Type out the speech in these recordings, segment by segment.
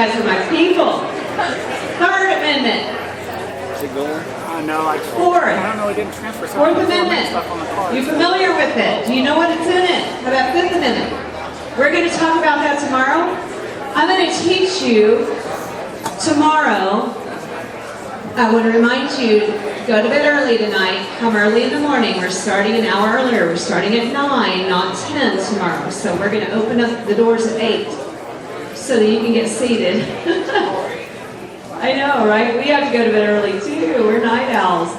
guys are my people. Third Amendment. No, like Fourth. I don't know. It didn't transfer. Fourth Amendment. You familiar with it? Do you know what it's in it? How about Fifth Amendment? We're going to talk about that tomorrow. I'm going to teach you tomorrow. I want to remind you, go to bed early tonight. Come early in the morning. We're starting an hour earlier. We're starting at 9, not 10 tomorrow. So we're going to open up the doors at 8 so that you can get seated. I know, right? We have to go to bed early too. We're night owls.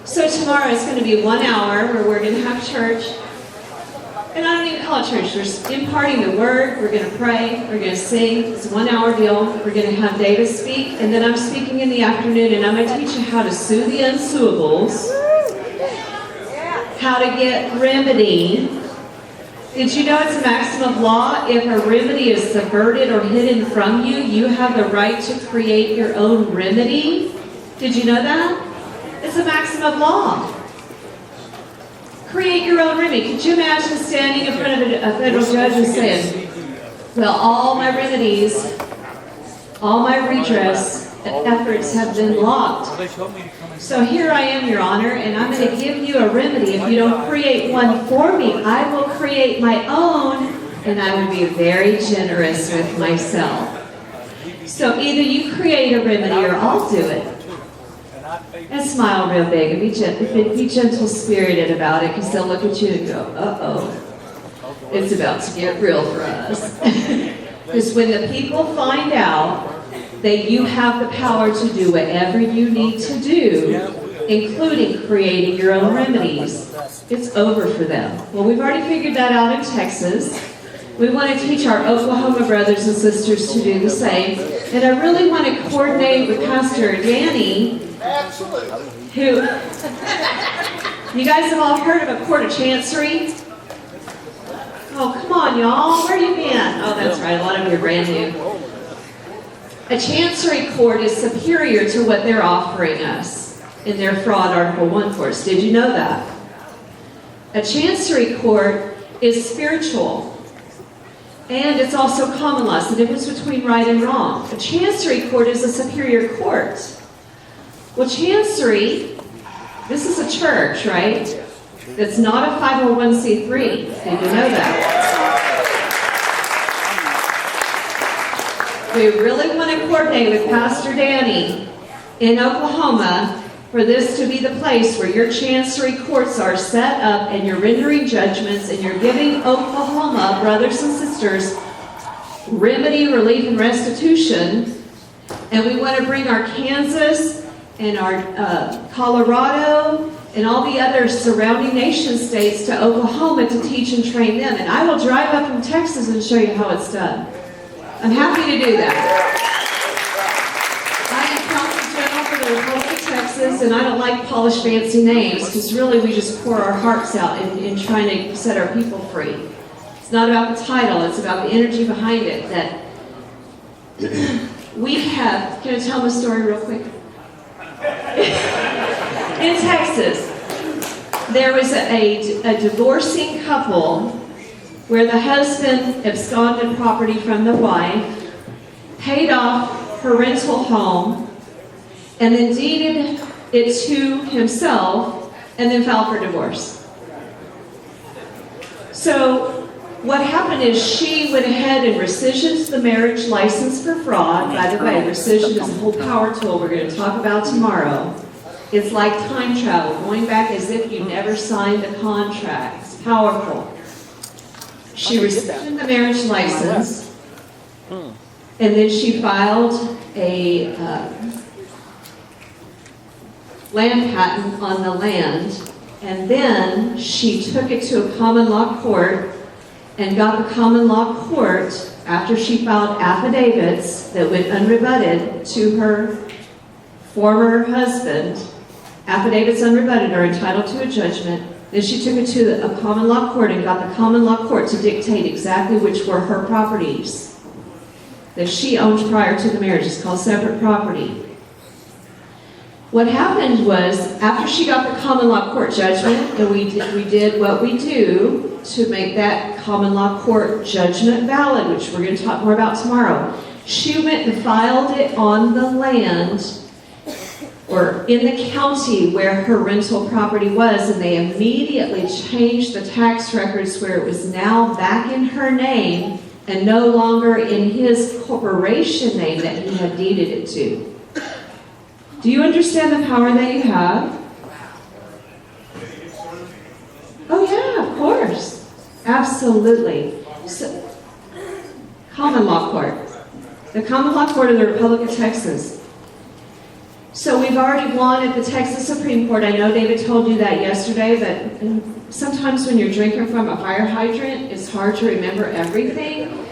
So tomorrow it's going to be 1 hour where we're going to have church. And I don't even call it church. We're imparting the word. We're going to pray. We're going to sing. It's a 1 hour deal. We're going to have David speak. And then I'm speaking in the afternoon. And I'm going to teach you how to sue the unsuables. How to get remedy. Did you know it's a maxim of law? If a remedy is subverted or hidden from you, you have the right to create your own remedy. Did you know that? It's a maxim of law. Create your own remedy. Could you imagine standing in front of a federal judge and saying, well, all my remedies, all my redress efforts have been blocked. So here I am, Your Honor, and I'm going to give you a remedy. If you don't create one for me, I will create my own, and I would be very generous with myself. So either you create a remedy or I'll do it. And smile real big and be gentle-spirited about it, because they'll look at you and go, uh-oh, it's about to get real for us. Because when the people find out that you have the power to do whatever you need to do, including creating your own remedies, it's over for them. Well, we've already figured that out in Texas. We want to teach our Oklahoma brothers and sisters to do the same. And I really want to coordinate with Pastor Danny, who, you guys have all heard of a court of chancery? Oh, come on, y'all. Where you been? Oh, that's right. A lot of you are brand new. A chancery court is superior to what they're offering us in their fraud Article 1 courts. Did you know that? A chancery court is spiritual. And it's also common law. It's the difference between right and wrong. A chancery court is a superior court. Well, chancery, this is a church, right? It's not a 501c3. Did you know that? We really want to coordinate with Pastor Danny in Oklahoma for this to be the place where your chancery courts are set up and you're rendering judgments and you're giving Oklahoma brothers and sisters remedy, relief, and restitution. And we want to bring our Kansas and our Colorado and all the other surrounding nation states to Oklahoma to teach and train them. And I will drive up from Texas and show you how it's done. I'm happy to do that. I am Consul General for the Republic of Texas, and I don't like polished fancy names, because really we just pour our hearts out in trying to set our people free. It's not about the title, it's about the energy behind it. That we have, can I tell them a story real quick? In Texas, there was a divorcing couple where the husband absconded property from the wife, paid off her rental home, and then deeded it to himself, and then filed for divorce. So what happened is she went ahead and rescissioned the marriage license for fraud. By the way, rescission is a whole power tool we're going to talk about tomorrow. It's like time travel, going back as if you never signed the contract. It's powerful. She rescinded the marriage license, and then she filed a land patent on the land, and then she took it to a common law court and got the common law court, after she filed affidavits that went unrebutted to her former husband. Affidavits unrebutted are entitled to a judgment. Then she took it to a common law court and got the common law court to dictate exactly which were her properties that she owned prior to the marriage. It's called separate property. What happened was, after she got the common law court judgment, and we did what we do to make that common law court judgment valid, which we're going to talk more about tomorrow, she went and filed it on the land or in the county where her rental property was, and they immediately changed the tax records where it was now back in her name and no longer in his corporation name that he had deeded it to. Do you understand the power that you have? Oh yeah, of course. Absolutely. So, common law court. The common law court of the Republic of Texas. So we've already won at the Texas Supreme Court. I know David told you that yesterday, but sometimes when you're drinking from a fire hydrant, it's hard to remember everything.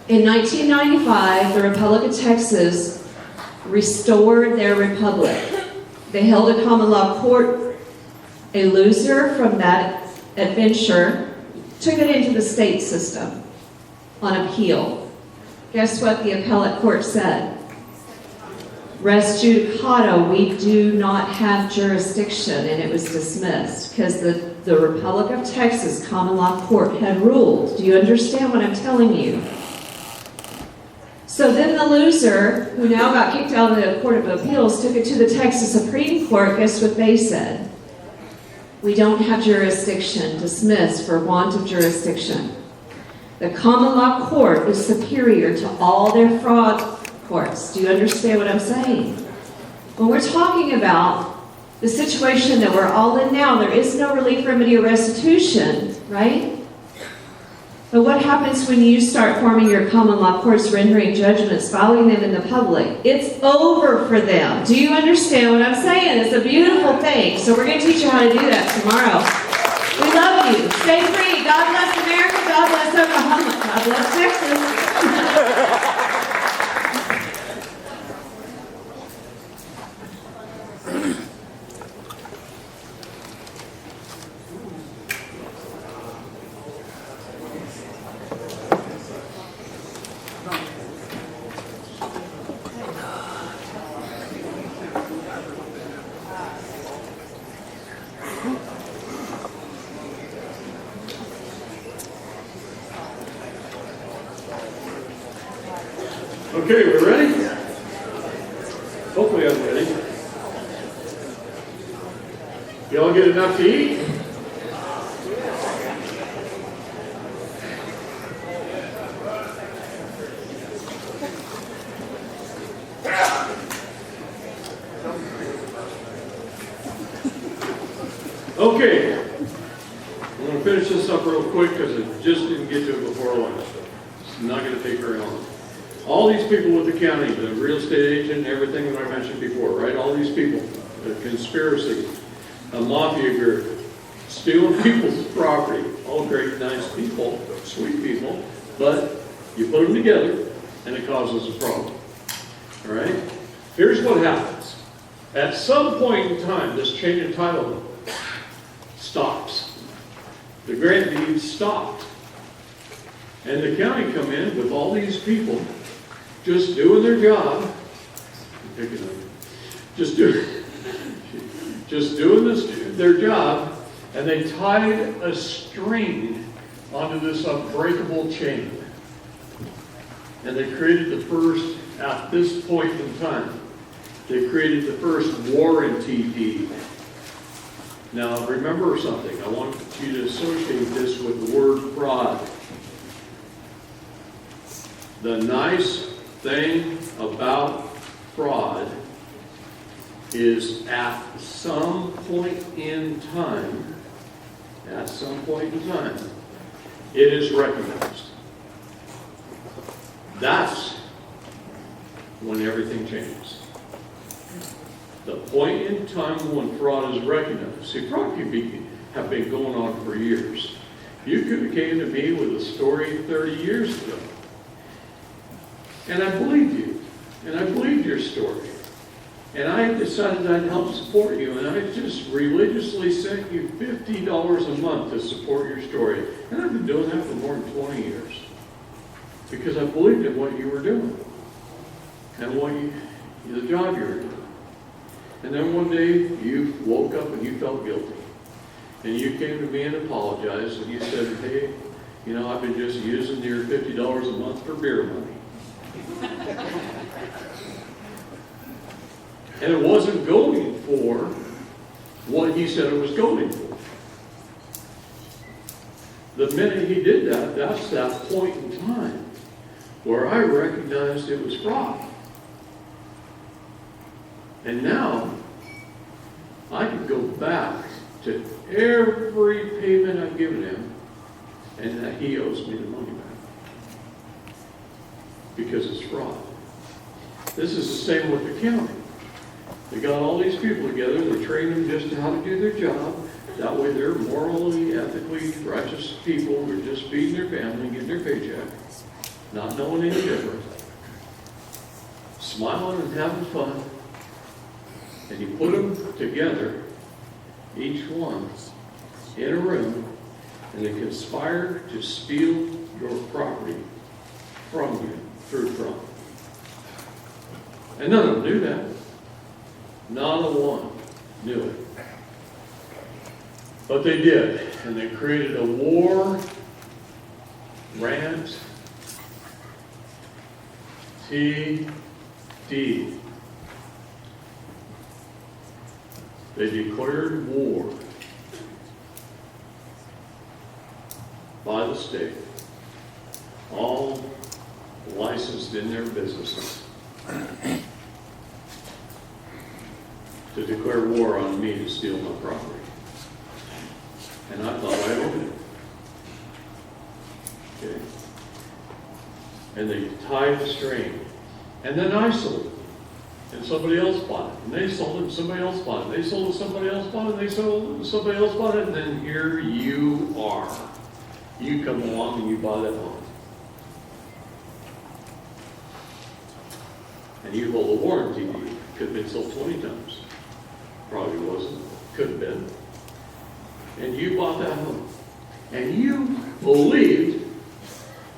In 1995, the Republic of Texas restored their republic. They held a common law court. A loser from that adventure took it into the state system on appeal. Guess what the appellate court said? Res judicata, we do not have jurisdiction, and it was dismissed because the Republic of Texas common law court had ruled. Do you understand what I'm telling you? So then the loser, who now got kicked out of the Court of Appeals, took it to the Texas Supreme Court. Guess what they said? We don't have jurisdiction, dismissed for want of jurisdiction. The common law court is superior to all their fraud courts. Do you understand what I'm saying? When we're talking about the situation that we're all in now, there is no relief, remedy, or restitution, right? But what happens when you start forming your common law courts, rendering judgments, filing them in the public? It's over for them. Do you understand what I'm saying? It's a beautiful thing. So we're going to teach you how to do that tomorrow. We love you. Stay free. God bless America. God bless Oklahoma. God bless Texas. Okay, we're ready? Hopefully I'm ready. Y'all get enough to eat? Okay, I'm going to finish this up real quick because I just didn't get to it before lunch. It's not going to take very long. All these people with the county, the real estate agent, everything that I mentioned before, right? All these people, the conspiracy, a mafia group, stealing people's property, all great, nice people, sweet people, but you put them together and it causes a problem, all right? Here's what happens. At some point in time, this chain of title stops. The grant deed stopped. And the county come in with all these people just doing their job, just doing their job, and they tied a string onto this unbreakable chain. And they created the first, at this point in time, they created the first warranty deed. Now remember something, I want you to associate this with the word fraud. The nice thing about fraud is at some point in time, it is recognized. That's when everything changes. The point in time when fraud is recognized. See, fraud can have been going on for years. You could have came to me with a story 30 years ago. And I believed you. And I believed your story. And I decided I'd help support you. And I just religiously sent you $50 a month to support your story. And I've been doing that for more than 20 years. Because I believed in what you were doing. And the job you were doing. And then one day you woke up and you felt guilty. And you came to me and apologized and you said, hey, you know, I've been just using your $50 a month for beer money. And it wasn't going for what he said it was going for. The minute he did that, that's that point in time where I recognized it was fraud. And now, I can go back to every payment I've given him, and that he owes me the money back. Because it's fraud. This is the same with the county. They got all these people together, they train them just how to do their job. That way they're morally, ethically righteous people who are just feeding their family and getting their paycheck, not knowing any different, smiling and having fun. And you put them together, each one, in a room, and they conspire to steal your property from you through fraud. And none of them knew that. Not a one knew it. But they did, and they created a war, rant, TD. They declared war by the state, all licensed in their businesses, to declare war on me to steal my property. And I thought I owned it. Okay. And they tied the string. And then I sold it. And somebody else bought it. And they sold it and somebody else bought it. They sold it and somebody else bought it. And they sold it and somebody else bought it. And then here you are. You come along and you buy that home. And you hold a warranty deed. Could have been sold 20 times. Probably wasn't. Could have been. And you bought that home. And you believed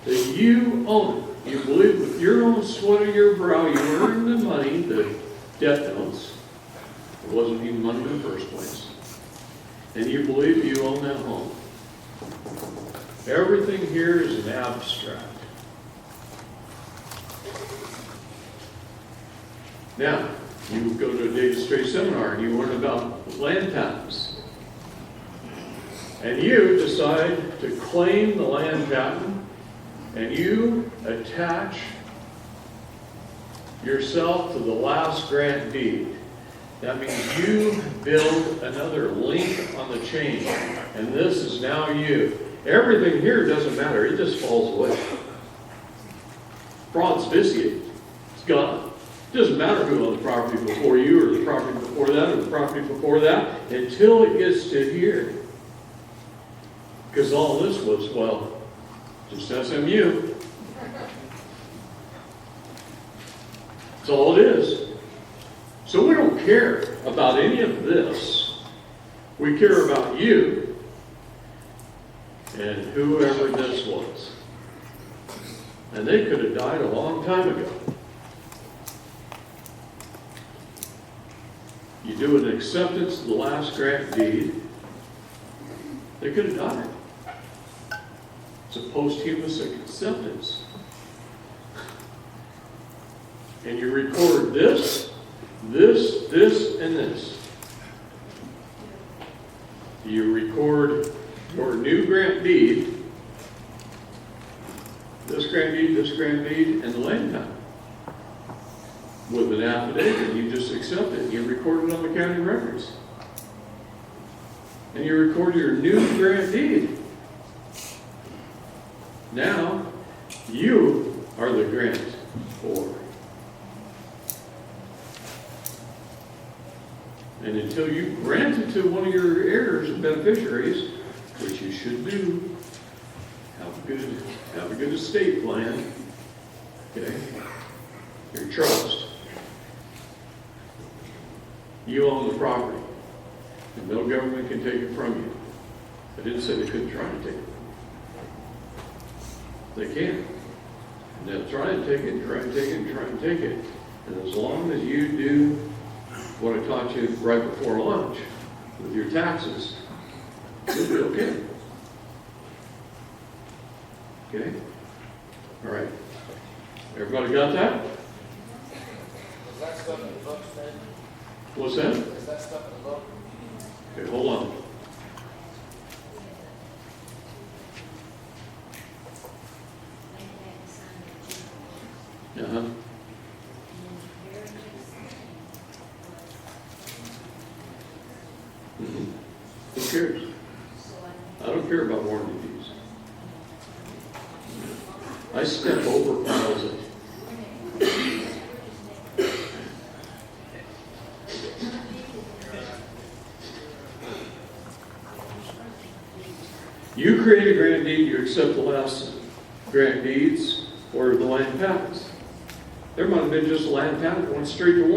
that you own it. You believed with your own sweat of your brow, you earned the money, the debt notes. It wasn't even money in the first place. And you believe you own that home. Everything here is an abstract. Now, you go to a David Straight seminar and you learn about land patents. And you decide to claim the land patent, and you attach yourself to the last grant deed. That means you build another link on the chain, and this is now you. Everything here doesn't matter, it just falls away. Fraud's vitiated. It's gone. It doesn't matter who owned the property before you, or the property before that, or the property before that, until it gets to here. Because all this was, well, just SMU. That's all it is. So we don't care about any of this. We care about you and whoever this was. And they could have died a long time ago. You do an acceptance of the last grant deed, they could have died. It's a posthumous acceptance. And you record this, this, this, and this. You record your new grant deed, this grant deed, and the land patent. With an affidavit, you just accept it. You record it on the county records. And you record your new grant deed. Now, you are the grantor. And until you grant it to one of your heirs and beneficiaries, which you should do, have a good estate plan, okay, your trust, you own the property, and no government can take it from you. I didn't say they couldn't try to take it. They can. And they'll try and take it, and try and take it, and try and take it. And as long as you do what I taught you right before lunch with your taxes, you'll be okay. Okay? All right. Everybody got that? Is that stuff in the book, Ned? What's that? Is that stuff in the book? Okay, hold on. Uh-huh. Mhm. Who cares? I don't care about warranty fees. I step over piles of. You create a grant deed, you accept the last grant deeds or the land patents. There might have been just a land patent that went straight to warranty.